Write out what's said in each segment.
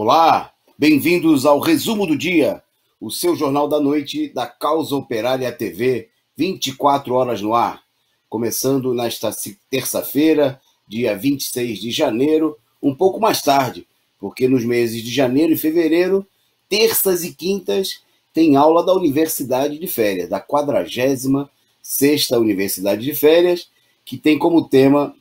Olá, bem-vindos ao Resumo do Dia, o seu jornal da noite da Causa Operária TV, 24 horas no ar. Começando nesta terça-feira, dia 26 de janeiro, um pouco mais tarde, porque nos meses de janeiro e fevereiro, terças e quintas, tem aula da Universidade de Férias, da 46ª Universidade de Férias, que tem como tema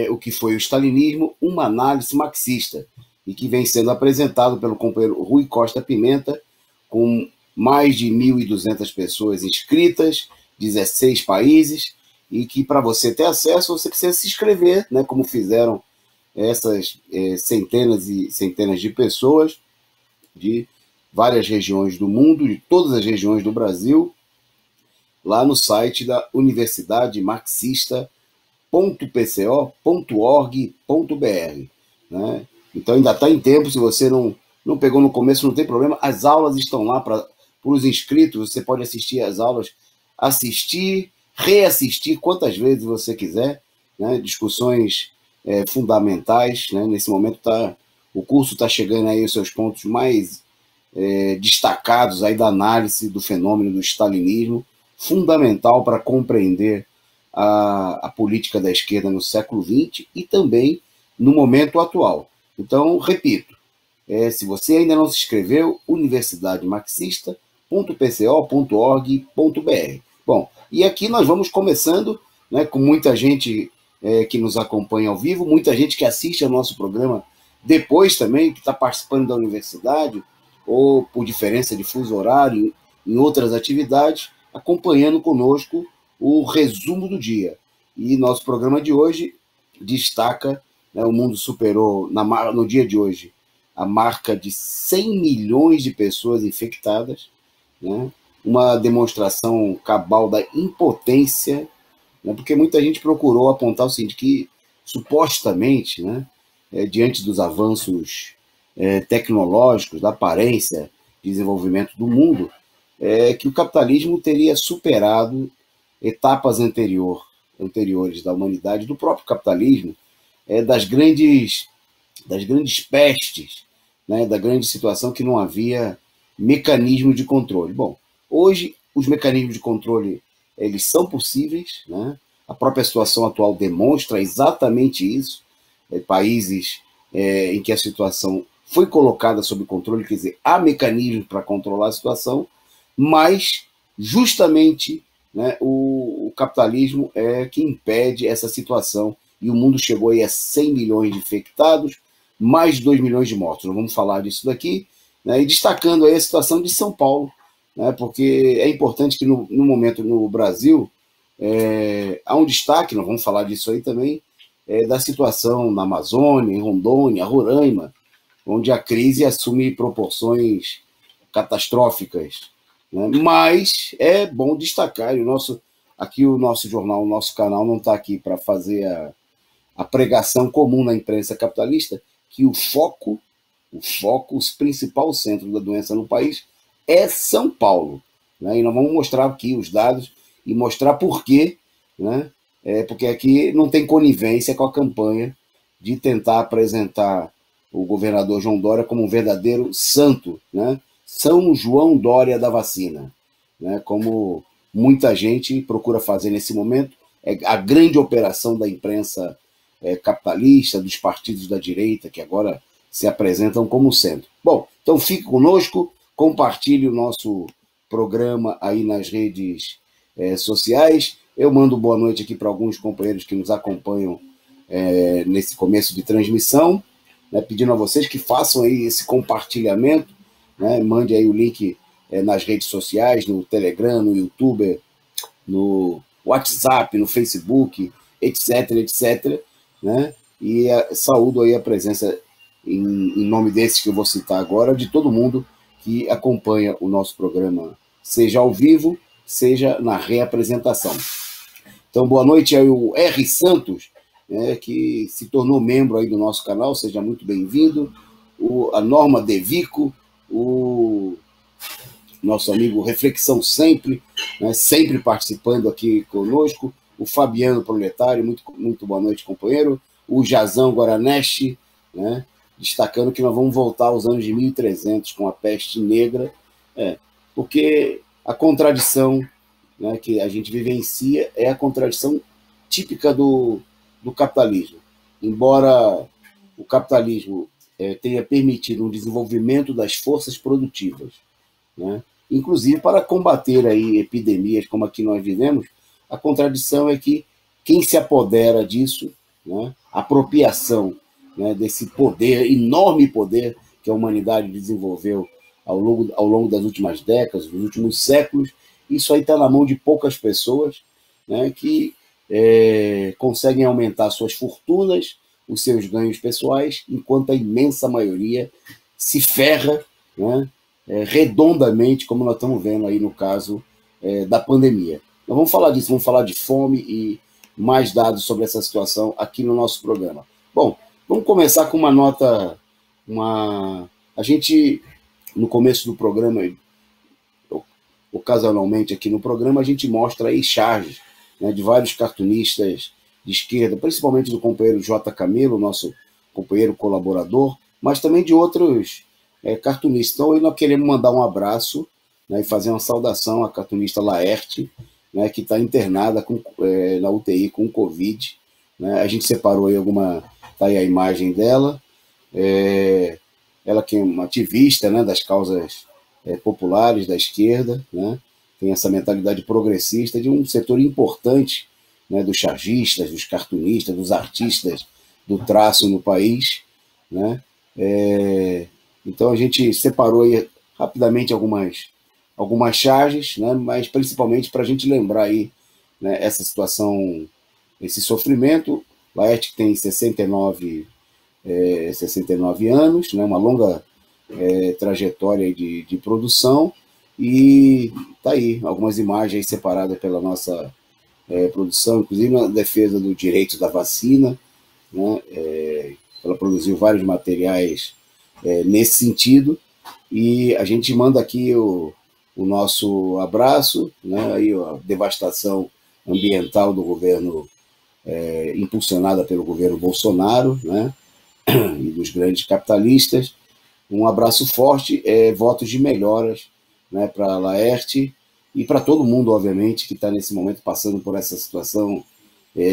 o que foi o stalinismo, uma análise marxista, e que vem sendo apresentado pelo companheiro Rui Costa Pimenta, com mais de 1.200 pessoas inscritas, 16 países, e que para você ter acesso, você precisa se inscrever, né, como fizeram essas centenas e centenas de pessoas de várias regiões do mundo, de todas as regiões do Brasil, lá no site da Universidade Marxista.pco.org.br, né? Então ainda está em tempo, se você não pegou no começo, não tem problema, as aulas estão lá para os inscritos, você pode assistir às aulas, assistir, reassistir quantas vezes você quiser, né? Discussões fundamentais, né? Nesse momento o curso está chegando aí aos seus pontos mais destacados aí da análise do fenômeno do stalinismo, fundamental para compreender a política da esquerda no século XX e também no momento atual. Então, repito, se você ainda não se inscreveu, universidademarxista.pco.org.br. Bom, e aqui nós vamos começando, né, com muita gente que nos acompanha ao vivo, muita gente que assiste ao nosso programa depois também, que está participando da universidade, ou por diferença de fuso horário, em outras atividades, acompanhando conosco o resumo do dia. E nosso programa de hoje destaca, né, o mundo superou, no dia de hoje, a marca de 100 milhões de pessoas infectadas, né, uma demonstração cabal da impotência, né, porque muita gente procurou apontar o seguinte, que supostamente, né, diante dos avanços tecnológicos, da aparência de desenvolvimento do mundo, que o capitalismo teria superado etapas anteriores da humanidade, do próprio capitalismo, das grandes pestes, né, da grande situação que não havia mecanismo de controle. Bom, hoje os mecanismos de controle eles são possíveis, né? A própria situação atual demonstra exatamente isso. Países em que a situação foi colocada sob controle, quer dizer, há mecanismos para controlar a situação, mas justamente, né, o capitalismo é que impede essa situação, e o mundo chegou aí a 100 milhões de infectados, mais de 2 milhões de mortos. Nós vamos falar disso daqui, né, e destacando aí a situação de São Paulo, né, porque é importante que no momento no Brasil há um destaque, nós vamos falar disso aí também, da situação na Amazônia, em Rondônia, Roraima, onde a crise assume proporções catastróficas, né? Mas é bom destacar, aqui o nosso jornal, o nosso canal não está aqui para fazer a pregação comum na imprensa capitalista, que o foco, o principal centro da doença no país é São Paulo, né? E nós vamos mostrar aqui os dados e mostrar por quê, né? Porque aqui não tem conivência com a campanha de tentar apresentar o governador João Dória como um verdadeiro santo, né? São João Dória da vacina, né? Como muita gente procura fazer nesse momento, a grande operação da imprensa capitalista, dos partidos da direita, que agora se apresentam como centro. Bom, então fique conosco, compartilhe o nosso programa aí nas redes sociais. Eu mando boa noite aqui para alguns companheiros que nos acompanham nesse começo de transmissão, né, pedindo a vocês que façam aí esse compartilhamento, né, mande aí o link nas redes sociais, no Telegram, no YouTube, no WhatsApp, no Facebook, etc, etc, né, e saúdo aí a presença, em nome desses que eu vou citar agora, de todo mundo que acompanha o nosso programa, seja ao vivo, seja na reapresentação. Então, boa noite aí o R. Santos, né, que se tornou membro aí do nosso canal, seja muito bem-vindo. A Norma Devico, o nosso amigo Reflexão Sempre, né, sempre participando aqui conosco. O Fabiano Proletário, muito boa noite, companheiro. O Jazão Guaraneche, né, destacando que nós vamos voltar aos anos de 1300 com a peste negra, porque a contradição, né, que a gente vivencia é a contradição típica do capitalismo. Embora o capitalismo tenha permitido um desenvolvimento das forças produtivas, né, inclusive para combater aí epidemias como a que nós vivemos, a contradição é que quem se apodera disso, né, a apropriação, né, desse poder, enorme poder que a humanidade desenvolveu ao longo das últimas décadas, dos últimos séculos, isso aí está na mão de poucas pessoas, né, que conseguem aumentar suas fortunas, os seus ganhos pessoais, enquanto a imensa maioria se ferra, né, redondamente, como nós estamos vendo aí no caso da pandemia. Nós vamos falar disso, vamos falar de fome e mais dados sobre essa situação aqui no nosso programa. Bom, vamos começar com uma nota, a gente, no começo do programa, ocasionalmente aqui no programa, a gente mostra aí charges, né, de vários cartunistas de esquerda, principalmente do companheiro J. Camilo, nosso companheiro colaborador, mas também de outros cartunistas. Então, nós queremos mandar um abraço, né, e fazer uma saudação à cartunista Laerte, né, que está internada na UTI com Covid. Né? A gente separou aí está aí a imagem dela. Ela que é uma ativista, né, das causas populares da esquerda, né? Tem essa mentalidade progressista de um setor importante, né, dos chargistas, dos cartunistas, dos artistas do traço no país, né? Então a gente separou aí rapidamente algumas charges, né, mas principalmente para a gente lembrar aí, né, essa situação, esse sofrimento. Laerte, que tem 69 anos, né, uma longa trajetória de produção, e tá aí algumas imagens aí separadas pela nossa produção, inclusive na defesa do direito da vacina, né? Ela produziu vários materiais nesse sentido, e a gente manda aqui o nosso abraço, né? Aí a devastação ambiental do governo, impulsionada pelo governo Bolsonaro, né? E dos grandes capitalistas. Um abraço forte, votos de melhoras, né, para Laerte e para todo mundo, obviamente, que está nesse momento passando por essa situação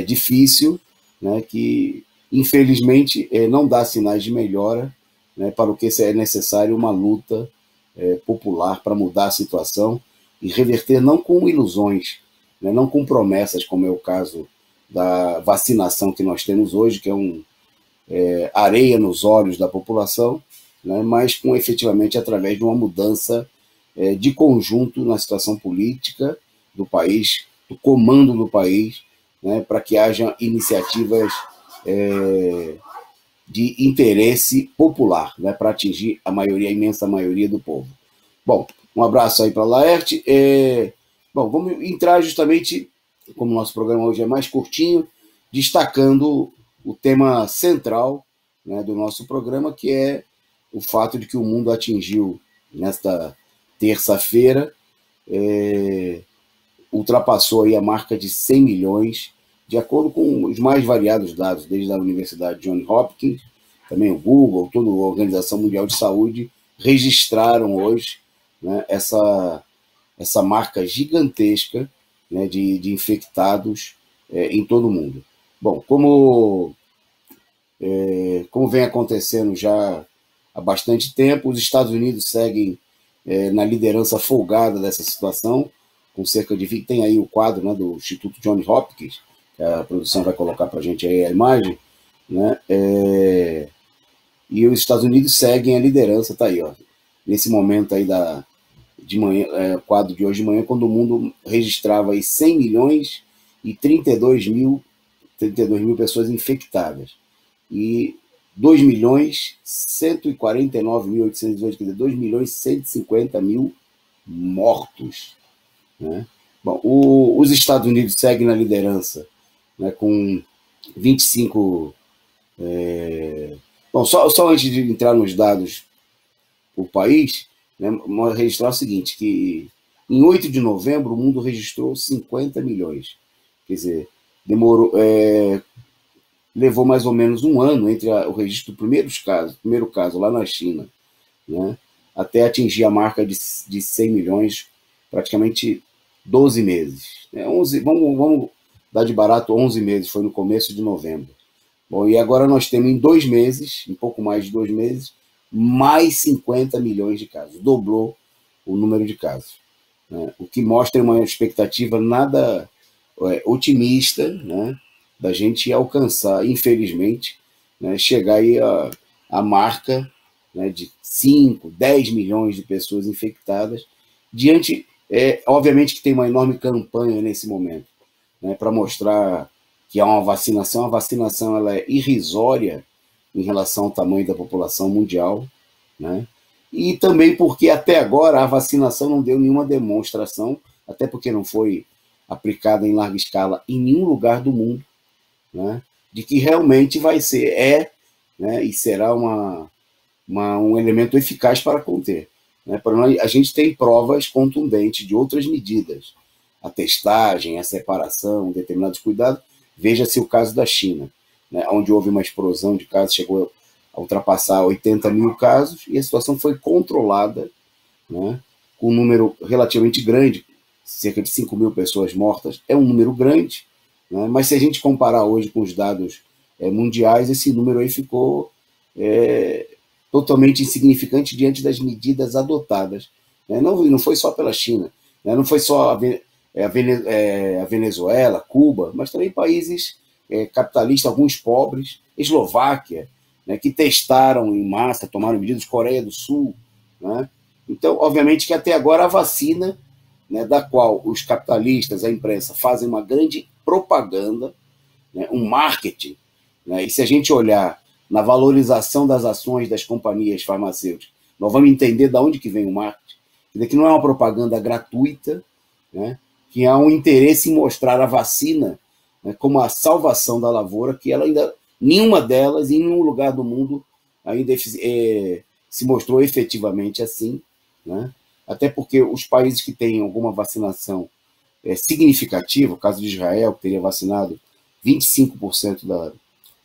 difícil, né, que infelizmente não dá sinais de melhora, né, para o que é necessário uma luta popular para mudar a situação e reverter, não com ilusões, né, não com promessas, como é o caso da vacinação que nós temos hoje, que é areia nos olhos da população, né, mas efetivamente através de uma mudança de conjunto na situação política do país, do comando do país, né, para que haja iniciativas de interesse popular, né, para atingir a imensa maioria do povo. Bom, um abraço aí para a Laerte. Bom, vamos entrar justamente, como o nosso programa hoje é mais curtinho, destacando o tema central, né, do nosso programa, que é o fato de que o mundo atingiu, nesta terça-feira, ultrapassou aí a marca de 100 milhões, de acordo com os mais variados dados, desde a Universidade Johns Hopkins, também o Google, toda a Organização Mundial de Saúde, registraram hoje, né, essa marca gigantesca, né, de infectados em todo o mundo. Bom, como vem acontecendo já há bastante tempo, os Estados Unidos seguem na liderança folgada dessa situação, com cerca de 20, tem aí o quadro, né, do Instituto Johns Hopkins, que a produção vai colocar para a gente aí a imagem, né, e os Estados Unidos seguem a liderança, tá aí, ó, nesse momento aí de manhã, quadro de hoje de manhã, quando o mundo registrava aí 100 milhões e 32 mil pessoas infectadas, e 2.149.808, quer dizer, 2.150.000 mortos, né? Bom, os Estados Unidos seguem na liderança, né, com 25... Bom, só antes de entrar nos dados por país, né, registrar o seguinte, que em 8 de novembro o mundo registrou 50 milhões. Quer dizer, demorou... levou mais ou menos um ano entre o registro do primeiro caso lá na China, né, até atingir a marca de 100 milhões, praticamente 12 meses. 11, vamos dar de barato 11 meses, foi no começo de novembro. Bom, e agora nós temos em 2 meses, um pouco mais de 2 meses, mais 50 milhões de casos. Dobrou o número de casos, né? O que mostra uma expectativa nada otimista, né, da gente alcançar, infelizmente, né, chegar aí a marca, né, de 5, 10 milhões de pessoas infectadas, diante, obviamente que tem uma enorme campanha nesse momento, né, para mostrar que há uma vacinação. A vacinação ela é irrisória em relação ao tamanho da população mundial, né? E também porque até agora a vacinação não deu nenhuma demonstração, até porque não foi aplicada em larga escala em nenhum lugar do mundo, né, de que realmente vai ser, né, e será um elemento eficaz para conter. Né? A gente tem provas contundentes de outras medidas, a testagem, a separação, determinados cuidados. Veja-se o caso da China, né, onde houve uma explosão de casos, chegou a ultrapassar 80 mil casos, e a situação foi controlada, né, com um número relativamente grande, cerca de 5 mil pessoas mortas, é um número grande, né, mas se a gente comparar hoje com os dados mundiais, esse número aí ficou totalmente insignificante diante das medidas adotadas. Né? Não foi só pela China, né? Não foi só a Venezuela, Cuba, mas também países capitalistas, alguns pobres, Eslováquia, né, que testaram em massa, tomaram medidas, Coreia do Sul. Né? Então, obviamente que até agora a vacina, né, da qual os capitalistas, a imprensa, fazem uma grande propaganda, né, um marketing, né, e se a gente olhar na valorização das ações das companhias farmacêuticas, nós vamos entender de onde que vem o marketing, que não é uma propaganda gratuita, né, que há um interesse em mostrar a vacina, né, como a salvação da lavoura, que ela ainda, nenhuma delas, em nenhum lugar do mundo, ainda se mostrou efetivamente assim, né? Até porque os países que têm alguma vacinação significativa, o caso de Israel, que teria vacinado 25%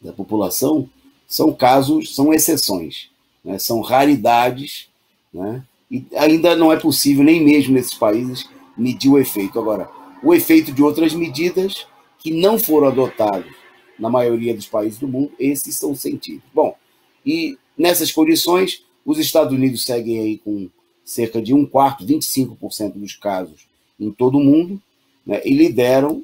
da população, são casos, são exceções, né? São raridades, né? E ainda não é possível, nem mesmo nesses países, medir o efeito. Agora, o efeito de outras medidas que não foram adotadas na maioria dos países do mundo, esses são sentidos. Bom, e nessas condições, os Estados Unidos seguem aí com cerca de 1/4, 25% dos casos em todo o mundo, né, e lideram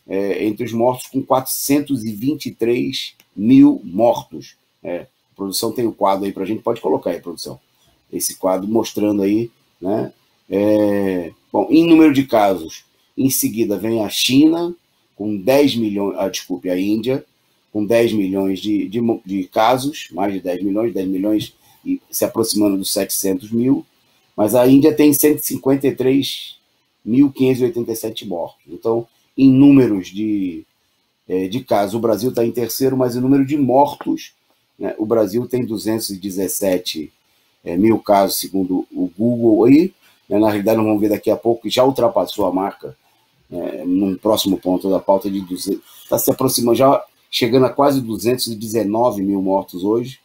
entre os mortos com 423 mil mortos. A produção tem o quadro aí para a gente, pode colocar aí, produção, esse quadro mostrando aí, né? Bom, em número de casos, em seguida vem a China, com 10 milhões, a Índia, com 10 milhões de casos, mais de 10 milhões e se aproximando dos 700 mil, mas a Índia tem 153.587 mortos. Então, em números de casos, o Brasil está em terceiro, mas em número de mortos, né, o Brasil tem 217 mil casos, segundo o Google aí, né, na realidade, nós vamos ver daqui a pouco, que já ultrapassou a marca, num próximo ponto da pauta de 200, está se aproximando, já chegando a quase 219 mil mortos hoje,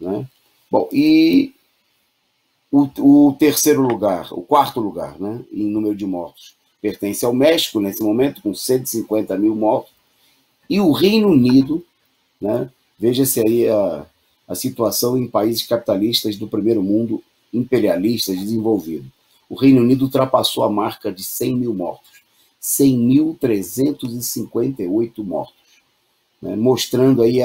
né? Bom, e o terceiro lugar, o quarto lugar, né, em número de mortos, pertence ao México, nesse momento, com 150 mil mortos, e o Reino Unido, né, veja-se aí a situação em países capitalistas do primeiro mundo, imperialistas, desenvolvidos. O Reino Unido ultrapassou a marca de 100 mil mortos, 100.358 mortos, né, mostrando aí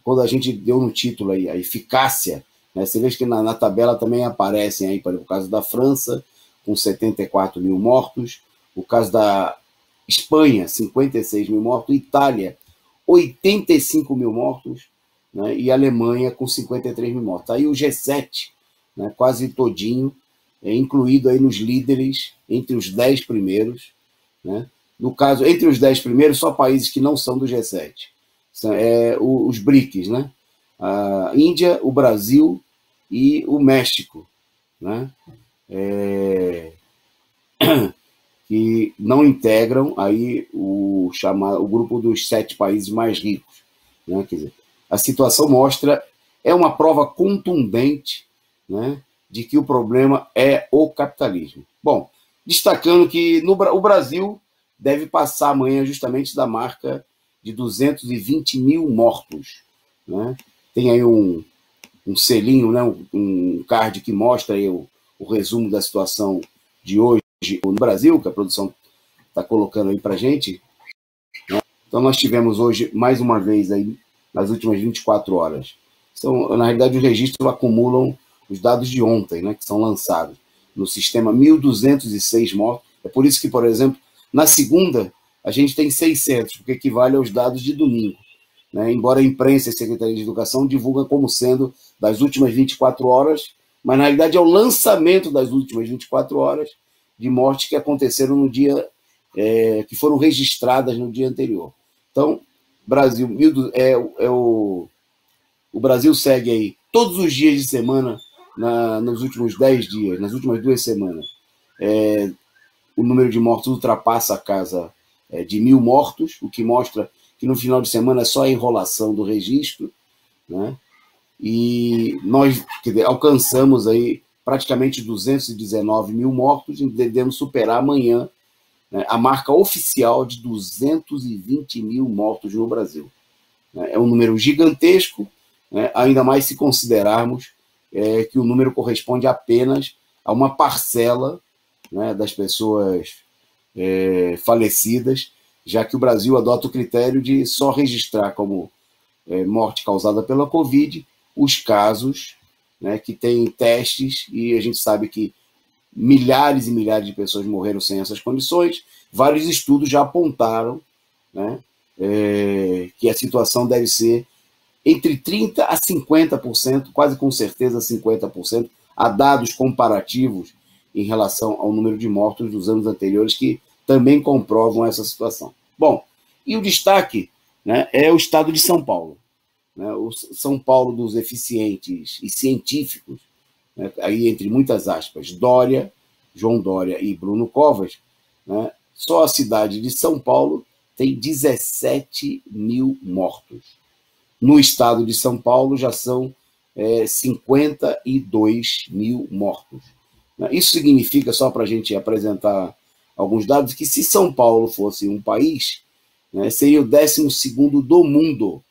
quando a gente deu no título aí, a eficácia, né, você vê que na tabela também aparecem aí, por exemplo, o caso da França, com 74 mil mortos, o caso da Espanha, 56 mil mortos, Itália, 85 mil mortos, né, e Alemanha com 53 mil mortos. Aí o G7, né, quase todinho, incluído aí nos líderes, entre os 10 primeiros, né? No caso, entre os 10 primeiros, só países que não são do G7. São, os BRICS, né? A Índia, o Brasil e o México, né? Que não integram aí o grupo dos 7 países mais ricos. né? Quer dizer, a situação mostra, é uma prova contundente, né, de que o problema é o capitalismo. Bom, destacando que o Brasil deve passar amanhã justamente da marca de 220 mil mortos, né? Tem aí um selinho, né, um card que mostra aí o resumo da situação de hoje no Brasil, que a produção está colocando aí para a gente, né? Então, nós tivemos hoje, mais uma vez, aí, nas últimas 24 horas. Então, na realidade, os registros acumulam os dados de ontem, né, que são lançados no sistema, 1.206 mortos. É por isso que, por exemplo, na segunda, a gente tem 600, porque equivale aos dados de domingo, né? Embora a imprensa e a Secretaria de Educação divulguem como sendo das últimas 24 horas, mas na realidade é o lançamento das últimas 24 horas de mortes que aconteceram no dia, que foram registradas no dia anterior. Então, Brasil, o Brasil segue aí todos os dias de semana, nos últimos 10 dias, nas últimas 2 semanas. O número de mortos ultrapassa a casa de 1.000 mortos, o que mostra que no final de semana é só a enrolação do registro, né? E nós, quer dizer, alcançamos aí praticamente 219 mil mortos e devemos superar amanhã, né, a marca oficial de 220 mil mortos no Brasil. É um número gigantesco, né, ainda mais se considerarmos que o número corresponde apenas a uma parcela, né, das pessoas falecidas, já que o Brasil adota o critério de só registrar como morte causada pela Covid os casos, né, que têm testes, e a gente sabe que milhares e milhares de pessoas morreram sem essas condições. Vários estudos já apontaram, né, que a situação deve ser entre 30% a 50%, quase com certeza 50%, há dados comparativos em relação ao número de mortos dos anos anteriores que também comprovam essa situação. Bom, e o destaque, né, é o estado de São Paulo, né, o São Paulo dos eficientes e científicos, né, aí entre muitas aspas, Dória, João Dória e Bruno Covas, né, só a cidade de São Paulo tem 17 mil mortos. No estado de São Paulo já são 52 mil mortos. Isso significa, só para a gente apresentar alguns dados, que se São Paulo fosse um país, né, seria o 12º do mundo.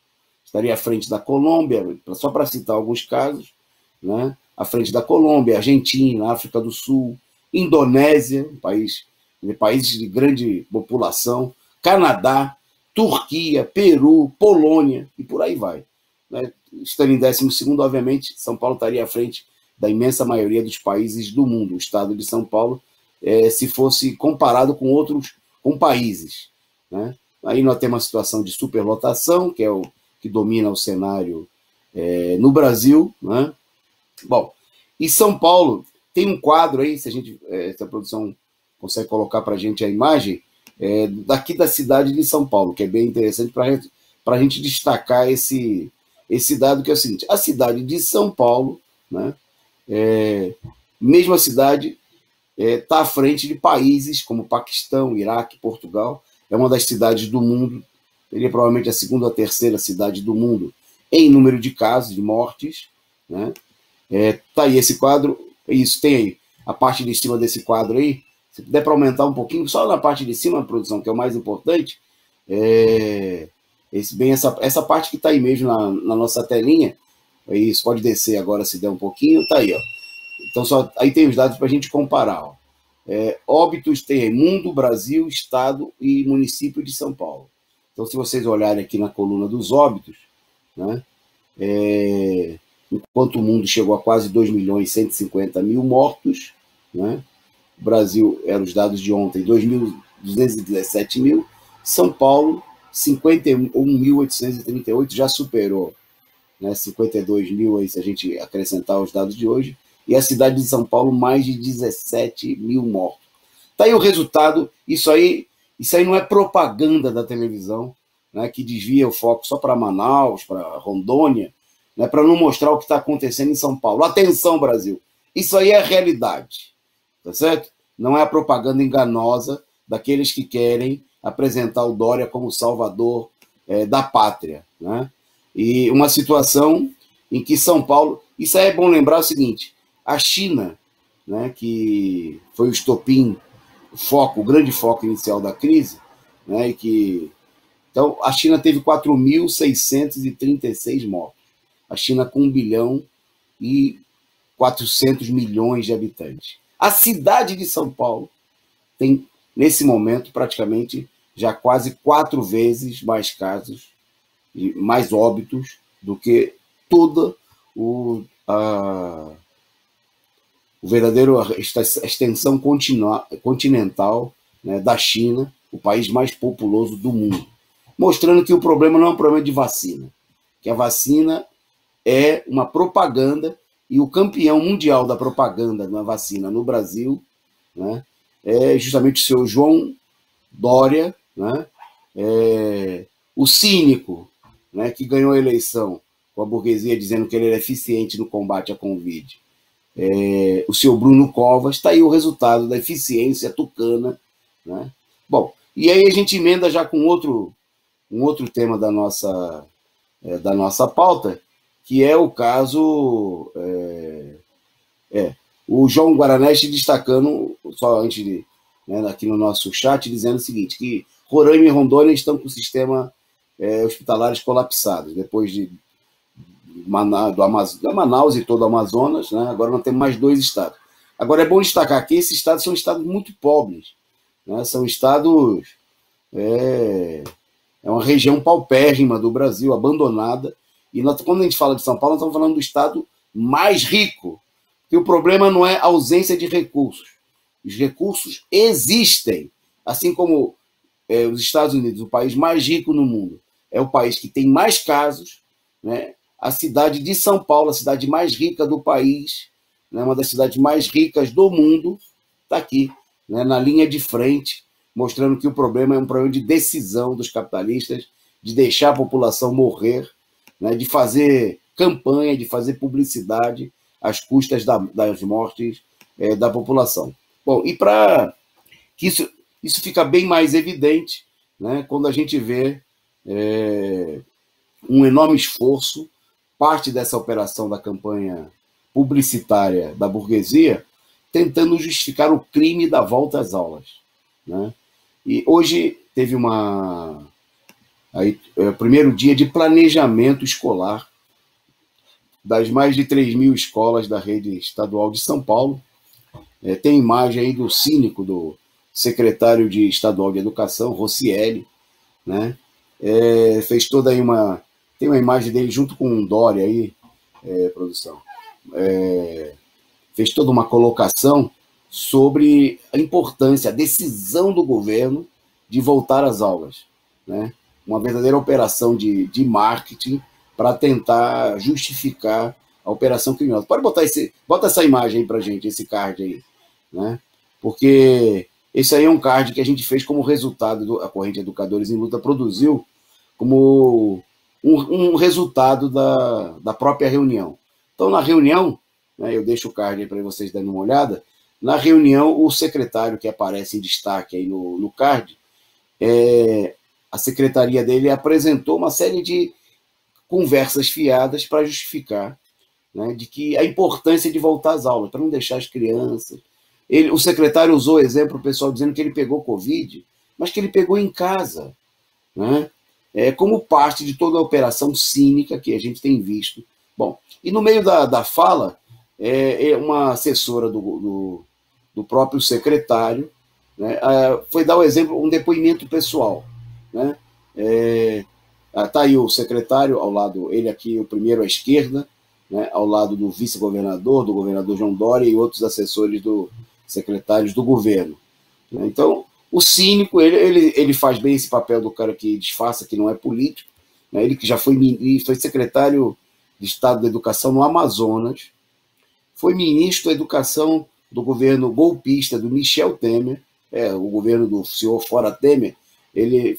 Estaria à frente da Colômbia, só para citar alguns casos, né, à frente da Colômbia, Argentina, África do Sul, Indonésia, países de grande população, Canadá, Turquia, Peru, Polônia, e por aí vai. Né? Estando em 12º, obviamente, São Paulo estaria à frente da imensa maioria dos países do mundo, o estado de São Paulo, se fosse comparado com países, né? Aí nós temos uma situação de superlotação, que é o que domina o cenário no Brasil, né? Bom, e São Paulo tem um quadro aí, se a produção consegue colocar para a gente a imagem, daqui da cidade de São Paulo, que é bem interessante para a gente destacar esse dado, que é o seguinte: a cidade de São Paulo, né, mesmo a cidade está à frente de países como Paquistão, Iraque, Portugal. É uma das cidades do mundo, seria provavelmente a segunda ou a terceira cidade do mundo em número de casos, de mortes, né? Tá aí esse quadro, isso, tem aí a parte de cima desse quadro aí, se puder para aumentar um pouquinho, só na parte de cima, a produção, que é o mais importante, essa parte que está aí mesmo na nossa telinha, isso pode descer agora se der um pouquinho, tá aí, ó. Então, aí tem os dados para a gente comparar. Ó. Óbitos tem Mundo, Brasil, Estado e município de São Paulo. Então, se vocês olharem aqui na coluna dos óbitos, né, enquanto o mundo chegou a quase 2.150.000 mortos, né, o Brasil, eram os dados de ontem, 2.217 mil, São Paulo, 51.838, já superou, né, 52 mil aí, se a gente acrescentar os dados de hoje, e a cidade de São Paulo, mais de 17 mil mortos. Está aí o resultado. Isso aí não é propaganda da televisão, né, que desvia o foco só para Manaus, para Rondônia, né, para não mostrar o que está acontecendo em São Paulo. Atenção, Brasil! Isso aí é a realidade, tá certo? Não é a propaganda enganosa daqueles que querem apresentar o Dória como salvador da pátria, né? E uma situação em que São Paulo... Isso aí é bom lembrar o seguinte, a China, né, que foi o estopim, o grande foco inicial da crise, né, então a China teve 4.636 mortos. A China com 1.400.000.000 de habitantes. A cidade de São Paulo tem, nesse momento, praticamente já quase 4 vezes mais casos e mais óbitos do que toda a verdadeiro extensão continental, né, da China, o país mais populoso do mundo. Mostrando que o problema não é um problema de vacina, que a vacina é uma propaganda, e o campeão mundial da propaganda na vacina no Brasil, né, é justamente o senhor João Dória, né, o cínico, né, que ganhou a eleição com a burguesia dizendo que ele era eficiente no combate à Covid. O senhor Bruno Covas, está aí o resultado da eficiência tucana, né? Bom, e aí a gente emenda já com um outro tema da nossa pauta, que é o caso... o João Guaranete destacando, só antes de... Né, aqui no nosso chat, dizendo o seguinte, que Roraima e Rondônia estão com o sistema hospitalares colapsados, depois de Manaus e todo o Amazonas, né? Agora nós temos mais 2 estados. Agora é bom destacar que esses estados são estados muito pobres, né? São estados... É uma região paupérrima do Brasil, abandonada, e quando a gente fala de São Paulo, nós estamos falando do estado mais rico, porque o problema não é a ausência de recursos. Os recursos existem, assim como os Estados Unidos, o país mais rico no mundo, é o país que tem mais casos, né? A cidade de São Paulo, a cidade mais rica do país, né? Uma das cidades mais ricas do mundo, está aqui, né? Na linha de frente, mostrando que o problema é um problema de decisão dos capitalistas, de deixar a população morrer, né? De fazer campanha, de fazer publicidade às custas das mortes da população. Bom, e para que isso fica bem mais evidente, né? Quando a gente vê um enorme esforço, parte dessa operação da campanha publicitária da burguesia, tentando justificar o crime da volta às aulas, né? E hoje teve o primeiro dia de planejamento escolar das mais de 3.000 escolas da rede estadual de São Paulo. Tem imagem aí do cínico, do secretário estadual de Educação, Rocieli, né? Fez toda aí tem uma imagem dele junto com um Dória aí, produção. Fez toda uma colocação sobre a importância, a decisão do governo de voltar às aulas, né? Uma verdadeira operação de marketing para tentar justificar a operação criminosa. Pode bota essa imagem aí para gente, esse card aí, né? Porque esse aí é um card que a gente fez como resultado, a Corrente Educadores em Luta produziu como um resultado da própria reunião. Então, na reunião, né, eu deixo o card aí para vocês darem uma olhada, na reunião, o secretário que aparece em destaque aí no card, a secretaria dele apresentou uma série de conversas fiadas para justificar, né, de que a importância de voltar às aulas, para não deixar as crianças. O secretário usou o exemplo, o pessoal dizendo que ele pegou Covid, mas que ele pegou em casa, né? Como parte de toda a operação cínica que a gente tem visto. Bom, e no meio da fala, uma assessora do próprio secretário, né, foi dar o exemplo, um depoimento pessoal, né? Está aí o secretário, ao lado, ele aqui, o primeiro à esquerda, né, ao lado do vice-governador, do governador João Dória e outros assessores secretários do governo. Então, o cínico, ele faz bem esse papel do cara que disfarça que não é político, né? Ele que já foi secretário de Estado da Educação no Amazonas, foi ministro da Educação do governo golpista do Michel Temer, o governo do senhor Fora Temer, ele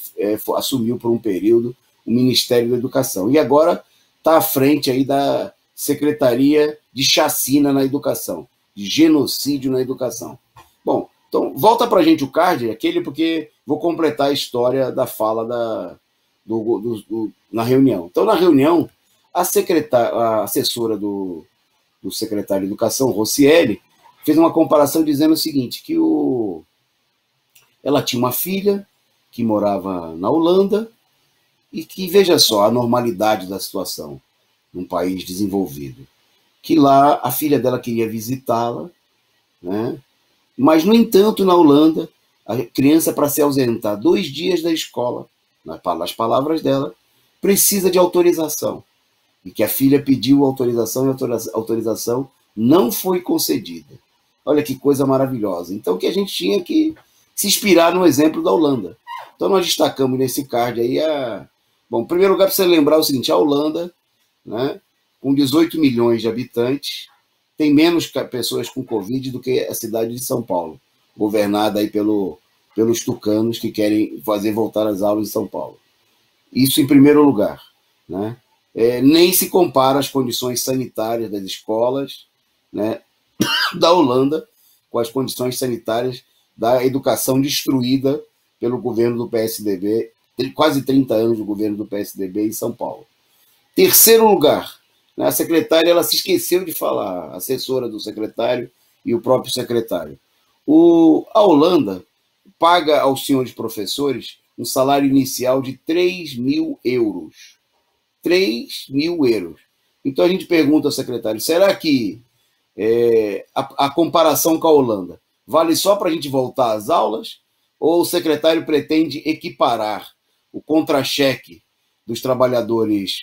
assumiu por um período o Ministério da Educação. E agora está à frente aí da Secretaria de Chacina na Educação, de genocídio na educação. Bom, então volta para a gente o card, aquele, porque vou completar a história da fala na reunião. Então, na reunião, a assessora do secretário de Educação, Rocieli, fez uma comparação dizendo o seguinte, que ela tinha uma filha que morava na Holanda e que, veja só, a normalidade da situação num país desenvolvido. Que lá a filha dela queria visitá-la, né? Mas, no entanto, na Holanda, a criança, para se ausentar 2 dias da escola, nas palavras dela, precisa de autorização. E que a filha pediu autorização e a autorização não foi concedida. Olha que coisa maravilhosa. Então, que a gente tinha que se inspirar no exemplo da Holanda. Então, nós destacamos nesse card aí Bom, em primeiro lugar, precisa lembrar o seguinte, a Holanda, né, com 18 milhões de habitantes, tem menos pessoas com Covid do que a cidade de São Paulo, governada aí pelos tucanos que querem fazer voltar as aulas em São Paulo. Isso em primeiro lugar, né? Nem se compara as condições sanitárias das escolas, né, da Holanda com as condições sanitárias da educação destruída pelo governo do PSDB, quase 30 anos do governo do PSDB em São Paulo. Terceiro lugar, né, a secretária ela se esqueceu de falar, a assessora do secretário e o próprio secretário. A Holanda paga aos senhores professores um salário inicial de 3 mil euros. 3 mil euros. Então a gente pergunta ao secretário, será que a comparação com a Holanda vale só para a gente voltar às aulas? Ou o secretário pretende equiparar o contra-cheque dos trabalhadores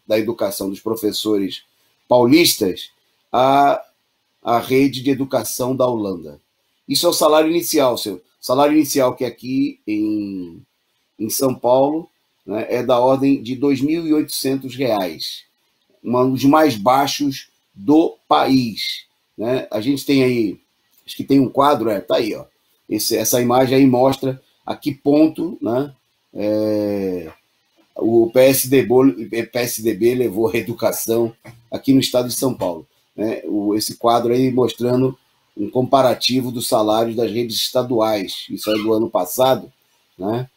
da educação, dos professores paulistas, à rede de educação da Holanda? Isso é o salário inicial, seu. Salário inicial que aqui em São Paulo, né, é da ordem de R$ 2.800, um dos mais baixos do país, né? A gente tem aí, acho que tem um quadro, tá aí, ó. Essa imagem aí mostra a que ponto, né, o PSDB levou a educação aqui no estado de São Paulo, né? Esse quadro aí mostrando um comparativo dos salários das redes estaduais, isso é do ano passado, né?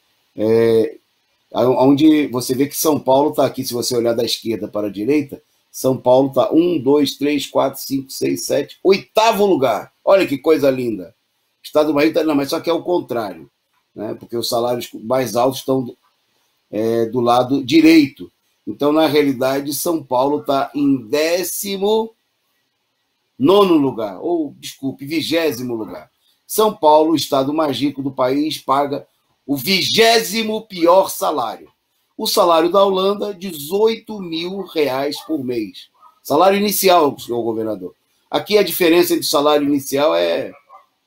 Onde você vê que São Paulo está aqui, se você olhar da esquerda para a direita, São Paulo está 1, 2, 3, 4, 5, 6, 7, 8º lugar. Olha que coisa linda. O estado do Bahia está, não, mas só que é o contrário, né? Porque os salários mais altos estão do lado direito. Então, na realidade, São Paulo está em 19º lugar, ou, desculpe, 20º lugar. São Paulo, o estado mais rico do país, paga o 20º pior salário. O salário da Holanda, R$ 18 mil por mês. Salário inicial, senhor governador. Aqui a diferença entre o salário inicial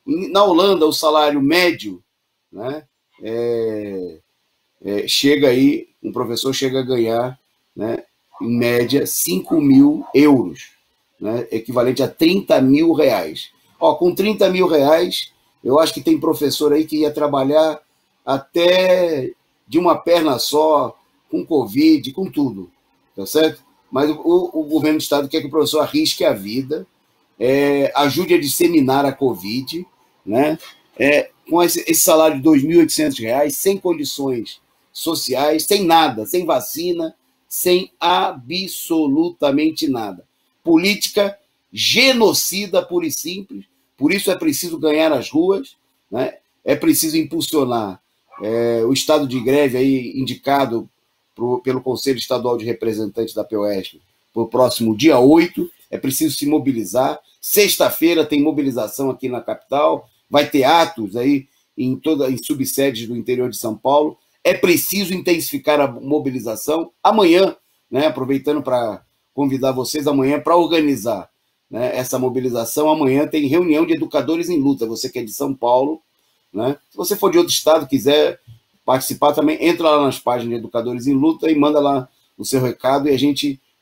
na Holanda, o salário médio, né, chega aí, um professor chega a ganhar, né, em média, 5 mil euros, né, equivalente a 30 mil reais. Com 30 mil reais, eu acho que tem professor aí que ia trabalhar até de uma perna só, com Covid, com tudo, tá certo? Mas o governo do estado quer que o professor arrisque a vida, ajude a disseminar a Covid, né? Com esse salário de R$ 2.800, sem condições sociais, sem nada, sem vacina, sem absolutamente nada. Política genocida, pura e simples, por isso é preciso ganhar as ruas, né? É preciso impulsionar o estado de greve aí indicado pelo Conselho Estadual de Representantes da POESP para o próximo dia 8, é preciso se mobilizar. Sexta-feira tem mobilização aqui na capital, vai ter atos aí em subsedes do interior de São Paulo. É preciso intensificar a mobilização. Amanhã, né, aproveitando para convidar vocês amanhã para organizar, né, essa mobilização. Amanhã tem reunião de educadores em luta. Você que é de São Paulo, né? Se você for de outro estado, quiser participar também, entra lá nas páginas de Educadores em Luta e manda lá o seu recado,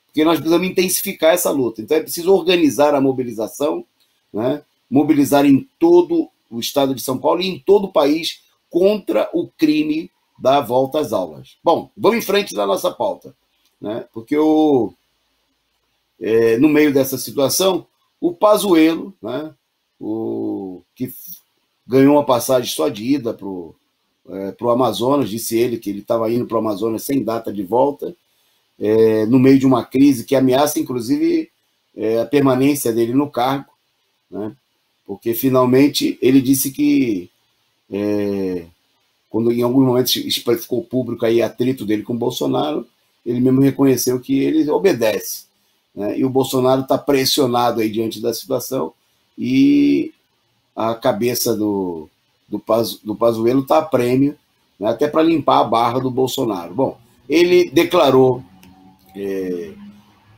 porque nós precisamos intensificar essa luta. Então é preciso organizar a mobilização, né? Mobilizar em todo o estado de São Paulo e em todo o país contra o crime da volta às aulas. Bom, vamos em frente na nossa pauta, né? Porque no meio dessa situação, o Pazuello, né? Que ganhou uma passagem só de ida para o para o Amazonas, disse ele que ele estava indo para o Amazonas sem data de volta, no meio de uma crise que ameaça, inclusive, a permanência dele no cargo, né? Porque, finalmente, ele disse que, quando em alguns momentos ficou público aí atrito dele com o Bolsonaro, ele mesmo reconheceu que ele obedece, né? E o Bolsonaro está pressionado aí diante da situação, e a cabeça do Pazuello está a prêmio, né? Até para limpar a barra do Bolsonaro. Bom, ele declarou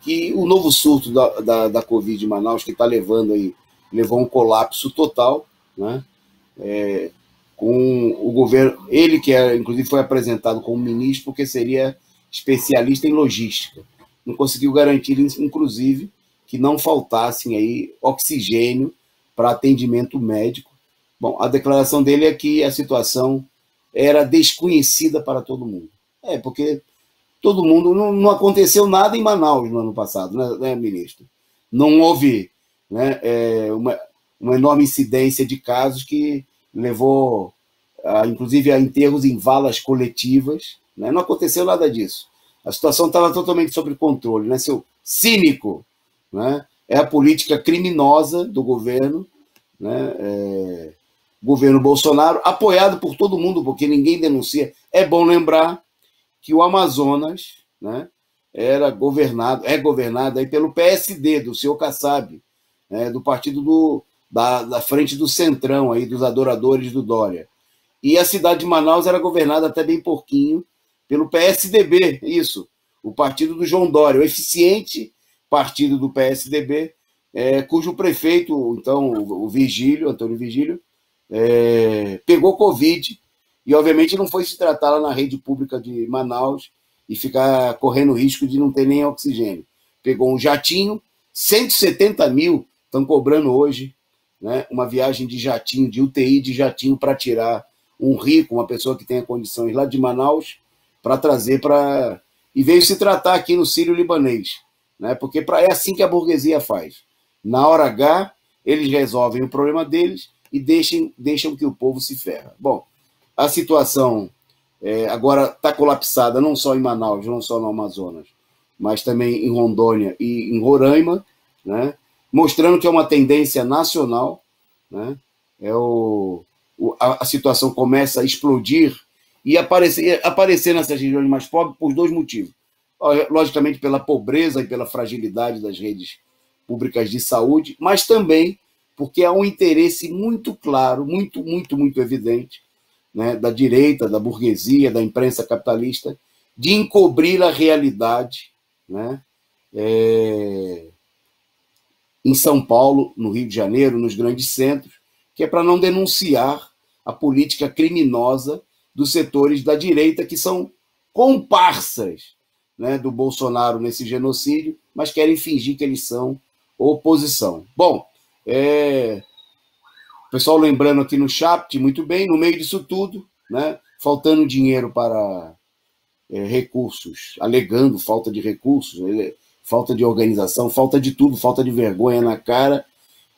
que o novo surto da Covid em Manaus, que está levou a um colapso total, né? Com o governo, ele que inclusive foi apresentado como ministro porque seria especialista em logística, não conseguiu garantir, inclusive, que não faltassem aí oxigênio para atendimento médico. Bom, a declaração dele é que a situação era desconhecida para todo mundo. Porque todo mundo, não aconteceu nada em Manaus no ano passado, né, ministro? Não houve, né, uma enorme incidência de casos que levou, inclusive, a enterros em valas coletivas, né? Não aconteceu nada disso. A situação estava totalmente sob controle, né, seu cínico, né? É a política criminosa do governo, né? Governo Bolsonaro, apoiado por todo mundo, porque ninguém denuncia. É bom lembrar que o Amazonas, né, é governado aí pelo PSD, do seu Kassab, né, do partido da frente do Centrão, aí, dos adoradores do Dória. E a cidade de Manaus era governada até bem pouquinho pelo PSDB, isso, o partido do João Dória, o eficiente partido do PSDB, cujo prefeito, então, o Vigílio, Antônio Vigílio, pegou Covid e, obviamente, não foi se tratar lá na rede pública de Manaus e ficar correndo risco de não ter nem oxigênio. Pegou um jatinho, 170 mil estão cobrando hoje, né, uma viagem de jatinho, de UTI de jatinho, para tirar um rico, uma pessoa que tenha condições lá de Manaus, para trazer para... E veio se tratar aqui no Sírio-Libanês, né, porque é assim que a burguesia faz. Na hora H, eles resolvem o problema deles e deixam que o povo se ferra. Bom, a situação agora está colapsada não só em Manaus, não só no Amazonas, mas também em Rondônia e em Roraima, né, mostrando que é uma tendência nacional, né, a situação começa a explodir e aparecer nessas regiões mais pobres por dois motivos. Logicamente, pela pobreza e pela fragilidade das redes públicas de saúde, mas também porque há um interesse muito claro, muito, muito, muito evidente, né, da direita, da burguesia, da imprensa capitalista, de encobrir a realidade, né, em São Paulo, no Rio de Janeiro, nos grandes centros, que é para não denunciar a política criminosa dos setores da direita, que são comparsas, né, do Bolsonaro nesse genocídio, mas querem fingir que eles são oposição. Bom, o pessoal lembrando aqui no chat, muito bem, no meio disso tudo, né, faltando dinheiro para recursos, alegando falta de recursos, falta de organização, falta de tudo, falta de vergonha na cara,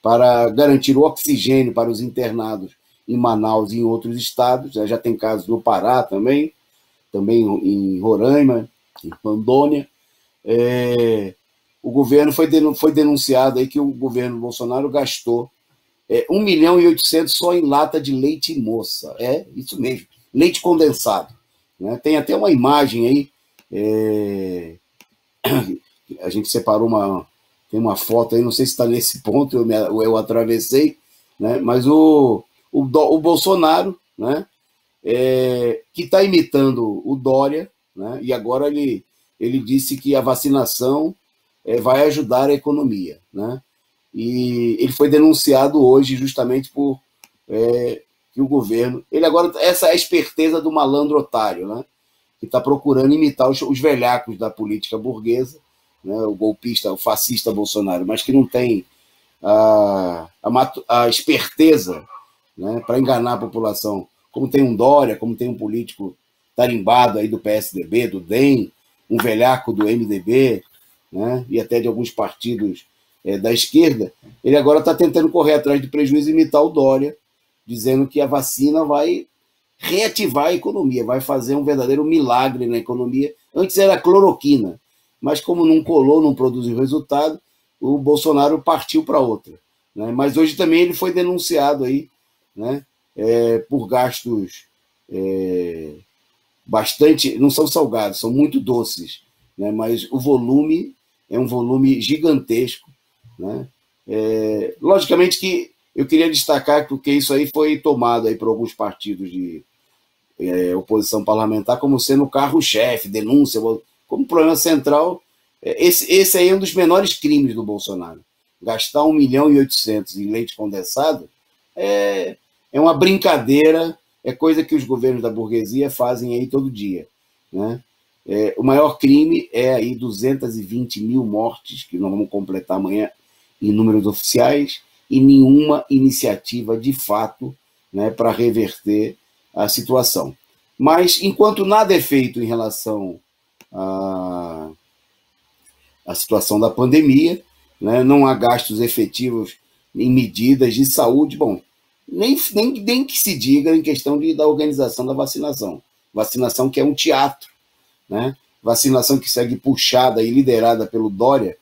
para garantir o oxigênio para os internados em Manaus e em outros estados. Já tem casos no Pará também em Roraima, em Rondônia. O governo foi denunciado aí que o governo Bolsonaro gastou 1,8 milhão só em lata de leite moça. Isso mesmo, leite condensado, né? Tem até uma imagem aí, a gente separou tem uma foto aí, não sei se está nesse ponto, eu atravessei, né? Mas o Bolsonaro, né, que está imitando o Dória, né? E agora ele disse que a vacinação vai ajudar a economia, né? E ele foi denunciado hoje justamente por que o governo... essa é a esperteza do malandro otário, né, que está procurando imitar os velhacos da política burguesa, né, o golpista, o fascista Bolsonaro, mas que não tem a esperteza, né, para enganar a população, como tem um Dória, como tem um político tarimbado aí do PSDB, do DEM, um velhaco do MDB, né, e até de alguns partidos da esquerda. Ele agora está tentando correr atrás de prejuízo e imitar o Dória, dizendo que a vacina vai reativar a economia, vai fazer um verdadeiro milagre na economia. Antes era cloroquina, mas como não colou, não produziu resultado, o Bolsonaro partiu para outra, né? Mas hoje também ele foi denunciado aí, né, por gastos bastante, não são salgados, são muito doces, né? Mas o volume é um volume gigantesco, né? Logicamente que eu queria destacar que isso aí foi tomado aí por alguns partidos de oposição parlamentar como sendo o carro-chefe, denúncia, como problema central. Esse aí é um dos menores crimes do Bolsonaro. Gastar 1.800.000 em leite condensado é uma brincadeira, é coisa que os governos da burguesia fazem aí todo dia, né? O maior crime é aí 220 mil mortes, que nós vamos completar amanhã em números oficiais, e nenhuma iniciativa de fato, né, para reverter a situação. Mas, enquanto nada é feito em relação à situação da pandemia, né, não há gastos efetivos em medidas de saúde, bom, nem que se diga em questão da organização da vacinação. Vacinação que é um teatro, né? Vacinação que segue puxada e liderada pelo Dória,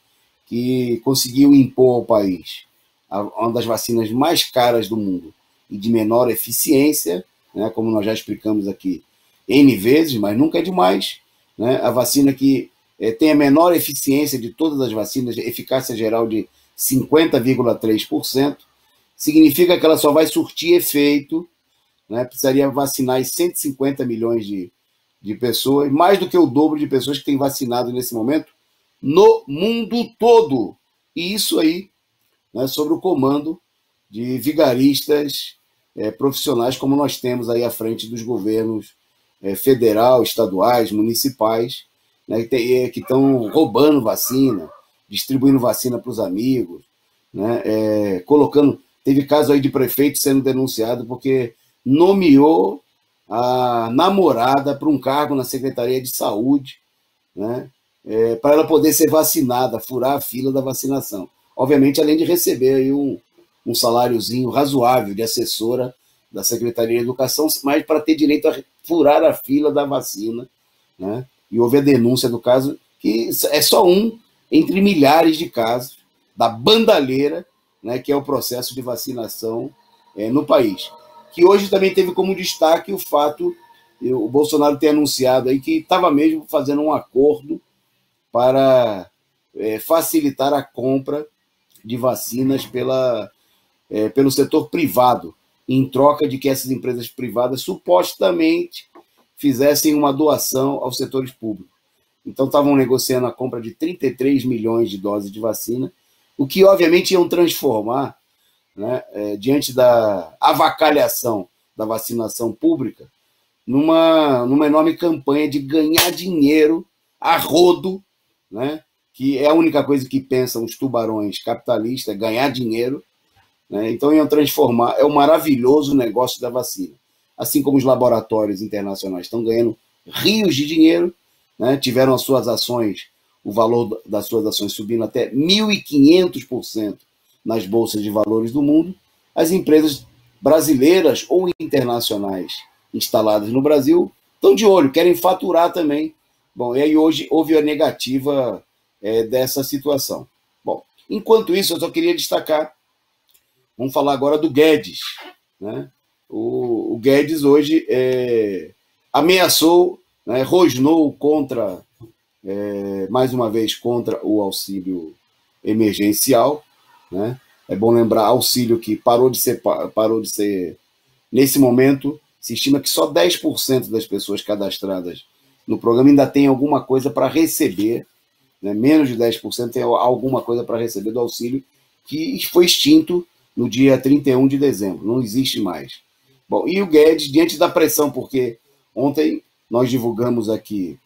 que conseguiu impor ao país uma das vacinas mais caras do mundo e de menor eficiência, né, como nós já explicamos aqui N vezes, mas nunca é demais, né? A vacina que tem a menor eficiência de todas as vacinas, eficácia geral de 50,3%, significa que ela só vai surtir efeito, né? Precisaria vacinar 150 milhões de pessoas, mais do que o dobro de pessoas que têm vacinado nesse momento no mundo todo. E isso aí, né, sobre o comando de vigaristas profissionais, como nós temos aí à frente dos governos federal, estaduais, municipais, né, que estão roubando vacina, distribuindo vacina para os amigos, né, colocando... Teve caso aí de prefeito sendo denunciado porque nomeou a namorada para um cargo na Secretaria de Saúde, né, para ela poder ser vacinada, furar a fila da vacinação. Obviamente, além de receber aí um saláriozinho razoável de assessora da Secretaria de Educação, mas para ter direito a furar a fila da vacina, né? E houve a denúncia do caso, que é só um entre milhares de casos da bandalheira, né, que é o processo de vacinação no país. Que hoje também teve como destaque o fato, o Bolsonaro ter anunciado aí que estava mesmo fazendo um acordo para facilitar a compra de vacinas pelo setor privado, em troca de que essas empresas privadas supostamente fizessem uma doação aos setores públicos. Então estavam negociando a compra de 33 milhões de doses de vacina, o que obviamente iam transformar, né, diante da avacalhação da vacinação pública, numa enorme campanha de ganhar dinheiro a rodo, né, que é a única coisa que pensam os tubarões capitalistas, ganhar dinheiro, né? Então iam transformar, é o maravilhoso negócio da vacina. Assim como os laboratórios internacionais estão ganhando rios de dinheiro, né? Tiveram as suas ações, o valor das suas ações subindo até 1.500% nas bolsas de valores do mundo, as empresas brasileiras ou internacionais instaladas no Brasil estão de olho, querem faturar também. Bom, e aí hoje houve a negativa dessa situação. Bom, enquanto isso, eu só queria destacar, vamos falar agora do Guedes, né? O Guedes hoje ameaçou, né, rosnou contra, mais uma vez, contra o auxílio emergencial, né? É bom lembrar, auxílio que parou de ser, nesse momento, se estima que só 10% das pessoas cadastradas no programa ainda tem alguma coisa para receber, né? Menos de 10% tem alguma coisa para receber do auxílio, que foi extinto no dia 31 de dezembro, não existe mais. Bom, e o Guedes, diante da pressão, porque ontem nós divulgamos aqui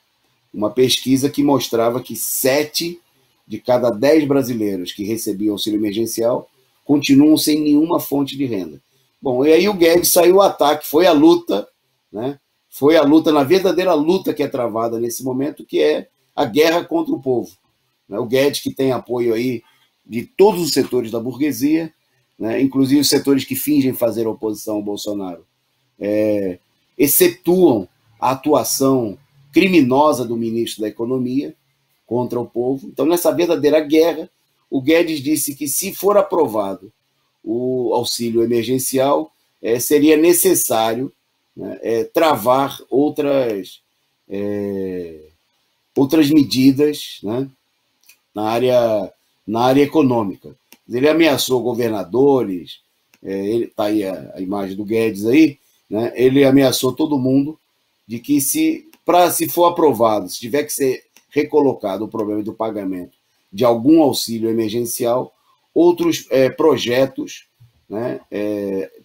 uma pesquisa que mostrava que 7 de cada 10 brasileiros que recebiam auxílio emergencial continuam sem nenhuma fonte de renda. Bom, e aí o Guedes saiu ao ataque, foi a luta, né? Foi a luta, na verdadeira luta que é travada nesse momento, que é a guerra contra o povo. O Guedes, que tem apoio aí de todos os setores da burguesia, né? Inclusive os setores que fingem fazer oposição ao Bolsonaro, excetuam a atuação criminosa do ministro da Economia contra o povo. Então, nessa verdadeira guerra, o Guedes disse que, se for aprovado o auxílio emergencial, seria necessário, né, travar outras medidas, né, na área econômica. Ele ameaçou governadores, está aí a imagem do Guedes aí, né, ele ameaçou todo mundo de que, se for aprovado, se tiver que ser recolocado o problema do pagamento de algum auxílio emergencial, outros projetos, né,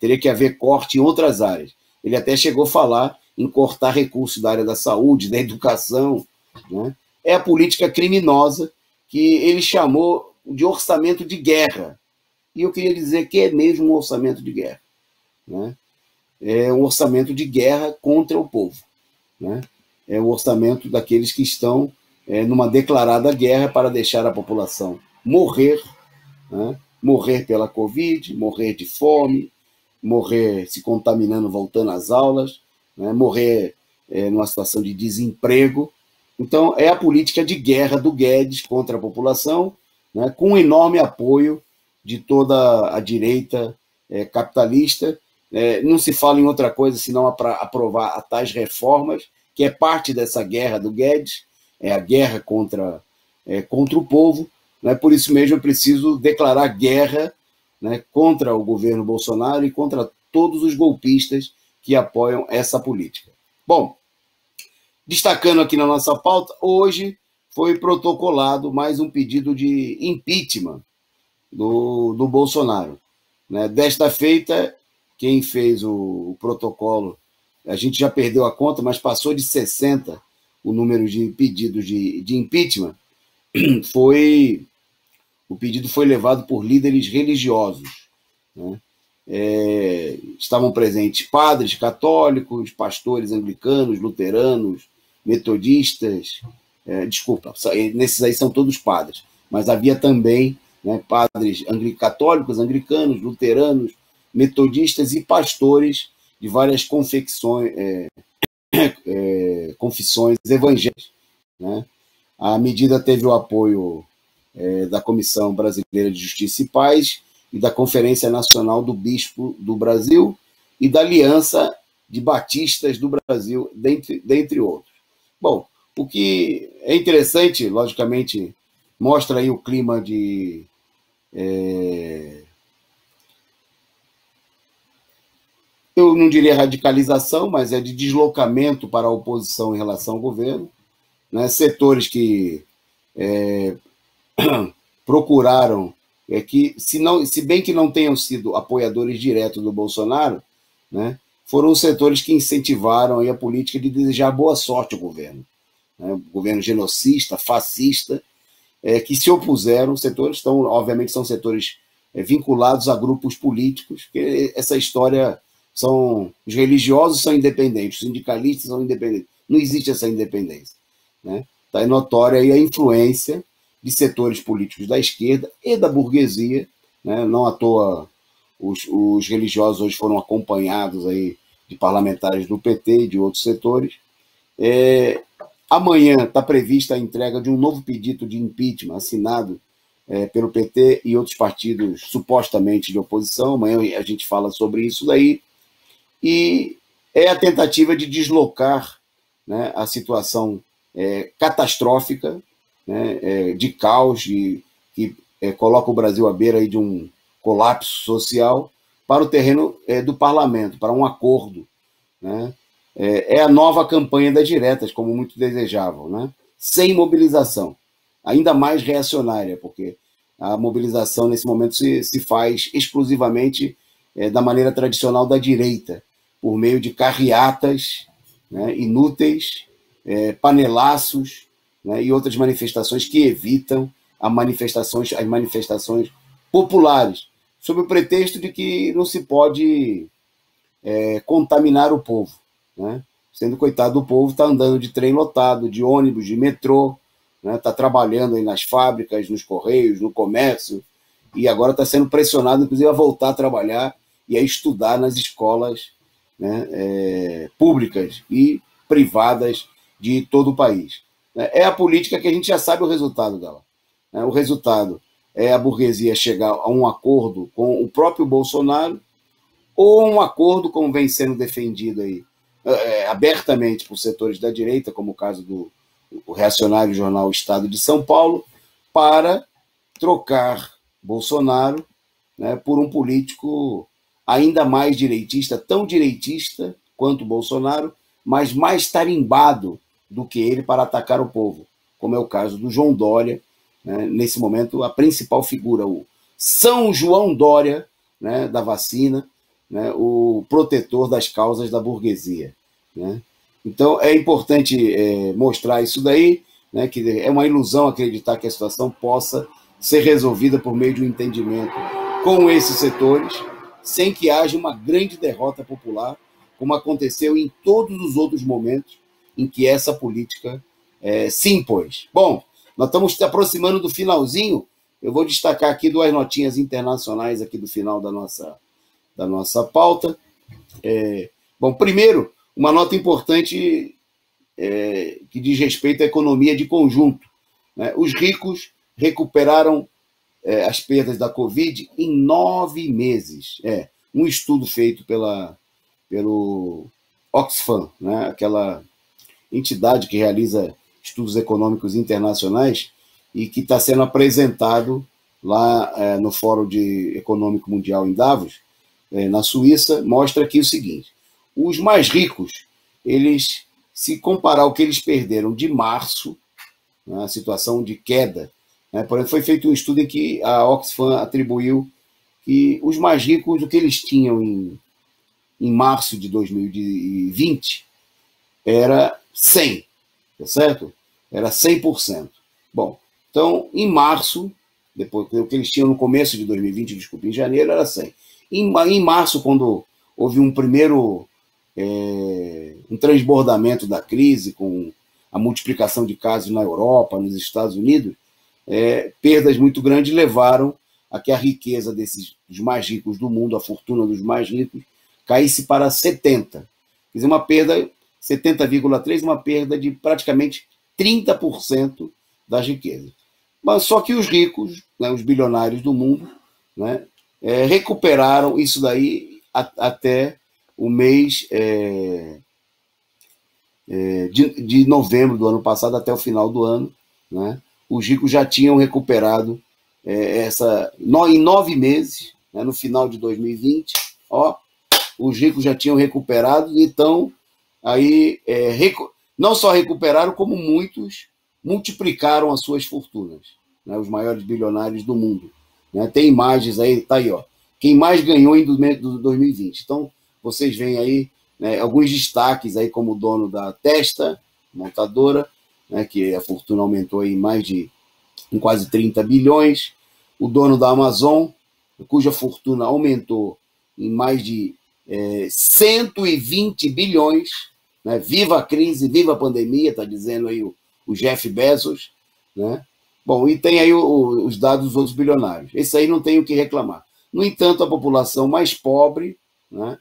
teria que haver corte em outras áreas. Ele até chegou a falar em cortar recursos da área da saúde, da educação, né? É a política criminosa que ele chamou de orçamento de guerra. E eu queria dizer que é mesmo um orçamento de guerra, né? É um orçamento de guerra contra o povo, né? É o orçamento daqueles que estão numa declarada guerra para deixar a população morrer, né? Morrer pela Covid, morrer de fome, morrer se contaminando, voltando às aulas, né? Morrer numa situação de desemprego. Então, é a política de guerra do Guedes contra a população, né? Com um enorme apoio de toda a direita capitalista. Não se fala em outra coisa senão para aprovar as tais reformas, que é parte dessa guerra do Guedes, é a guerra contra o povo, né? Por isso mesmo eu preciso declarar guerra, né, contra o governo Bolsonaro e contra todos os golpistas que apoiam essa política. Bom, destacando aqui na nossa pauta, hoje foi protocolado mais um pedido de impeachment do Bolsonaro, né? Desta feita, quem fez o protocolo, a gente já perdeu a conta, mas passou de 60 o número de pedidos de impeachment. O pedido foi levado por líderes religiosos, né? Estavam presentes padres católicos, pastores anglicanos, luteranos, metodistas, desculpa, nesses aí são todos padres, mas havia também, né, padres católicos, anglicanos, luteranos, metodistas e pastores de várias confissões evangélicas, né? A medida teve o apoio da Comissão Brasileira de Justiça e Paz e da Conferência Nacional do Bispo do Brasil e da Aliança de Batistas do Brasil, dentre outros. Bom, o que é interessante, logicamente, mostra aí o clima de eu não diria radicalização, mas de deslocamento para a oposição em relação ao governo, né? Setores que procuraram que, se bem que não tenham sido apoiadores diretos do Bolsonaro, né, foram os setores que incentivaram aí a política de desejar boa sorte ao governo, né? O governo genocista, fascista, que se opuseram. Setores, obviamente, são setores vinculados a grupos políticos, que essa história os religiosos são independentes, os sindicalistas são independentes. Não existe essa independência, né? Está notória aí a influência de setores políticos da esquerda e da burguesia, né? Não à toa os religiosos hoje foram acompanhados aí de parlamentares do PT e de outros setores. Amanhã está prevista a entrega de um novo pedido de impeachment assinado pelo PT e outros partidos supostamente de oposição. Amanhã a gente fala sobre isso daí. E é a tentativa de deslocar, né, a situação catastrófica, né, de caos, que coloca o Brasil à beira aí de um colapso social, para o terreno do parlamento, para um acordo, né? É a nova campanha das diretas, como muitos desejavam, né? Sem mobilização, ainda mais reacionária, porque a mobilização nesse momento se faz exclusivamente da maneira tradicional da direita, por meio de carreatas, né, inúteis, panelaços, né, e outras manifestações que evitam as manifestações populares, sob o pretexto de que não se pode contaminar o povo, né? Sendo coitado do povo, está andando de trem lotado, de ônibus, de metrô, né? Está trabalhando aí nas fábricas, nos correios, no comércio, e agora está sendo pressionado, inclusive, a voltar a trabalhar e a estudar nas escolas né, públicas e privadas de todo o país. É a política que a gente já sabe o resultado dela. O resultado é a burguesia chegar a um acordo com o próprio Bolsonaro, ou um acordo, como vem sendo defendido aí, abertamente por setores da direita, como o caso do reacionário jornal Estado de São Paulo, para trocar Bolsonaro, né, por um político ainda mais direitista, tão direitista quanto Bolsonaro, mas mais tarimbado do que ele para atacar o povo, como é o caso do João Dória, né, nesse momento a principal figura, o São João Dória, né, da vacina, né, o protetor das causas da burguesia, né? Então é importante mostrar isso daí, né, que é uma ilusão acreditar que a situação possa ser resolvida por meio de um entendimento com esses setores, sem que haja uma grande derrota popular, como aconteceu em todos os outros momentos em que essa política se impôs. Bom, nós estamos se aproximando do finalzinho. Eu vou destacar aqui duas notinhas internacionais aqui do final da nossa pauta. Bom, primeiro, uma nota importante que diz respeito à economia de conjunto, né? Os ricos recuperaram as perdas da Covid em 9 meses. Um estudo feito pelo Oxfam, né? Aquela entidade que realiza estudos econômicos internacionais e que está sendo apresentado lá no Fórum Econômico Mundial em Davos, na Suíça, mostra aqui o seguinte: os mais ricos, eles, se comparar o que eles perderam de março, né, a situação de queda, né, por exemplo, foi feito um estudo em que a Oxfam atribuiu que os mais ricos, o que eles tinham em março de 2020, era 100%, tá certo? Era 100%. Bom, então, em março, depois, o que eles tinham no começo de 2020, desculpa, em janeiro, era 100%. Em março, quando houve um primeiro um transbordamento da crise, com a multiplicação de casos na Europa, nos Estados Unidos, perdas muito grandes levaram a que a riqueza dos mais ricos do mundo, a fortuna dos mais ricos, caísse para 70%. Quer dizer, uma perda, 70,3%, uma perda de praticamente 30% das riquezas. Mas só que os ricos, né, os bilionários do mundo, né, recuperaram isso daí até o mês de novembro do ano passado, até o final do ano, né? Os ricos já tinham recuperado em 9 meses, né, no final de 2020, os ricos já tinham recuperado, então aí não só recuperaram, como muitos multiplicaram as suas fortunas, né, os maiores bilionários do mundo, né? Tem imagens aí, tá aí, quem mais ganhou em 2020. Então, vocês veem aí, né, alguns destaques aí, como o dono da Tesla, montadora, né, que a fortuna aumentou aí em quase 30 bilhões, o dono da Amazon, cuja fortuna aumentou em mais de 120 bilhões, né? Viva a crise, viva a pandemia, está dizendo aí o Jeff Bezos, né? Bom, e tem aí os dados dos outros bilionários. Esse aí não tem o que reclamar. No entanto, a população mais pobre, né,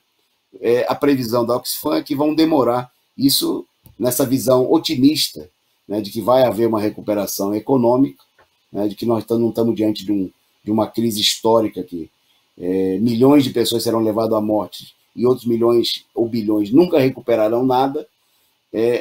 a previsão da Oxfam é que vão demorar, isso nessa visão otimista, né, de que vai haver uma recuperação econômica, né, de que nós não estamos diante de uma crise histórica, que milhões de pessoas serão levadas à morte e outros milhões ou bilhões nunca recuperarão nada.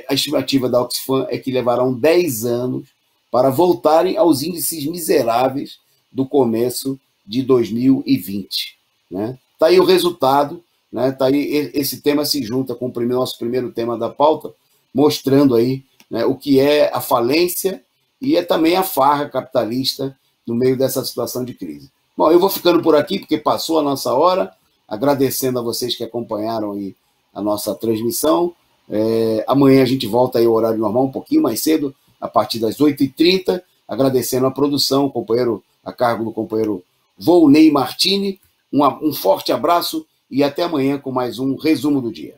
A estimativa da Oxfam é que levarão 10 anos para voltarem aos índices miseráveis do começo de 2020. Né? Tá aí o resultado, né? Tá aí, esse tema se junta com o nosso primeiro tema da pauta, mostrando aí, né, o que é a falência e também a farra capitalista no meio dessa situação de crise. Bom, eu vou ficando por aqui, porque passou a nossa hora, agradecendo a vocês que acompanharam aí a nossa transmissão. Amanhã a gente volta aí ao horário normal, um pouquinho mais cedo, a partir das 8h30, agradecendo a produção, a cargo do companheiro Volney Martini. Um forte abraço e até amanhã com mais um resumo do dia.